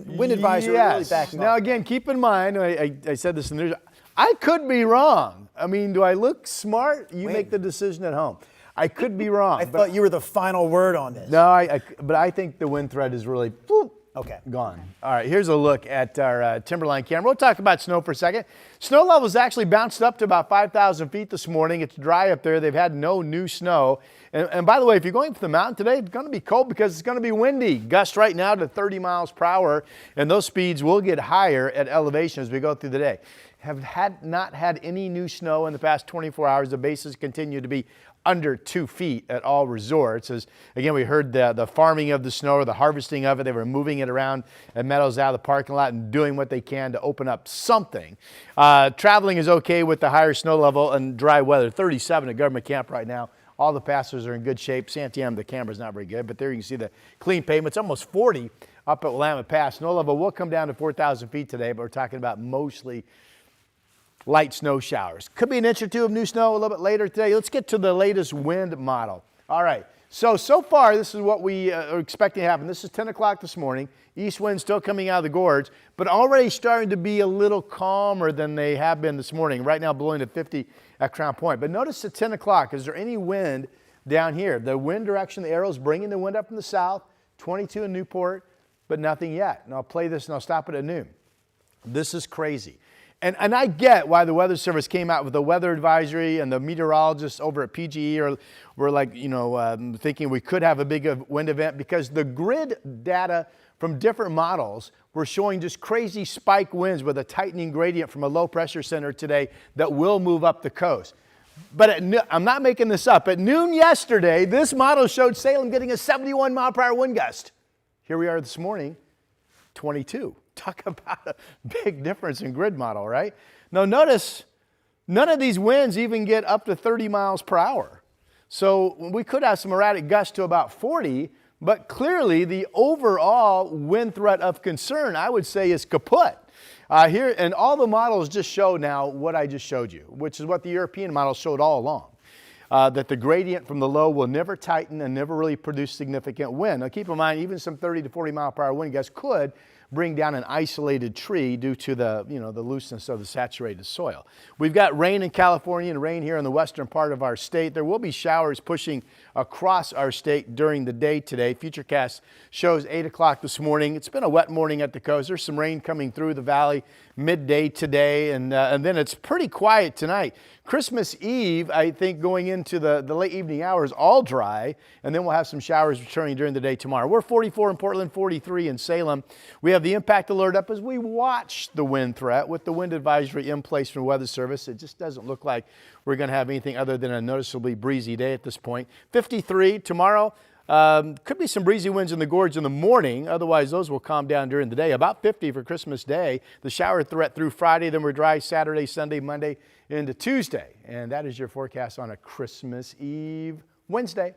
Wind advisory really backing Now off. again, keep in mind, I said this in the news, I could be wrong. I mean, do I look smart? You make the decision at home. I could be wrong. I thought you were the final word on this. No, but I think the wind threat is really Okay. gone. All right, here's a look at our Timberline camera. We'll talk about snow for a second. Snow levels actually bounced up to about 5,000 feet this morning. It's dry up there. They've had no new snow. And by the way, if you're going to the mountain today, it's going to be cold because it's going to be windy. Gusts right now to 30 miles per hour, and those speeds will get higher at elevation as we go through the day. Not had any new snow in the past 24 hours. The bases continue to be under 2 feet at all resorts. As again, we heard the farming of the snow or the harvesting of it. They were moving it around at meadows out of the parking lot and doing what they can to open up something. Traveling is okay with the higher snow level and dry weather. 37 at Government Camp right now. All the passers are in good shape. Santiam, the camera's not very good, but there you can see the clean pavements. Almost 40 up at Willamette Pass. Snow level will come down to 4,000 feet today, but we're talking about mostly light snow showers. Could be an inch or two of new snow a little bit later today. Let's get to the latest wind model. All right, so far this is what we are expecting to happen. This is 10 o'clock this morning. East wind still coming out of the gorge, but already starting to be a little calmer than they have been this morning. Right now blowing to 50 at Crown Point. But notice at 10 o'clock, is there any wind down here? The wind direction, the arrow is bringing the wind up from the south, 22 in Newport, but nothing yet. And I'll play this and I'll stop it at noon. This is crazy. And I get why the Weather Service came out with the weather advisory, and the meteorologists over at PGE were like, thinking we could have a big wind event, because the grid data from different models were showing just crazy spike winds with a tightening gradient from a low pressure center today that will move up the coast. But I'm not making this up. At noon yesterday, this model showed Salem getting a 71 mile per hour wind gust. Here we are this morning, 22. Talk about a big difference in grid model, right? Now notice, none of these winds even get up to 30 miles per hour. So we could have some erratic gusts to about 40, but clearly the overall wind threat of concern, I would say, is kaput. Here, and all the models just show now what I just showed you, which is what the European models showed all along. That the gradient from the low will never tighten and never really produce significant wind. Now keep in mind, even some 30 to 40 mile per hour wind gusts could bring down an isolated tree due to the looseness of the saturated soil. We've got rain in California and rain here in the western part of our state. There will be showers pushing across our state during the day today. Futurecast shows 8 o'clock this morning. It's been a wet morning at the coast. There's some rain coming through the valley midday today, and then it's pretty quiet tonight. Christmas Eve, I think, going into the late evening hours, all dry, and then we'll have some showers returning during the day tomorrow. We're 44 in Portland, 43 in Salem. We have the impact alert up as we watch the wind threat with the wind advisory in place from the Weather Service. It just doesn't look like we're going to have anything other than a noticeably breezy day at this point. 53 tomorrow. Could be some breezy winds in the gorge in the morning. Otherwise, those will calm down during the day. About 50 for Christmas Day. The shower threat through Friday, then we're dry Saturday, Sunday, Monday into Tuesday. And that is your forecast on a Christmas Eve Wednesday.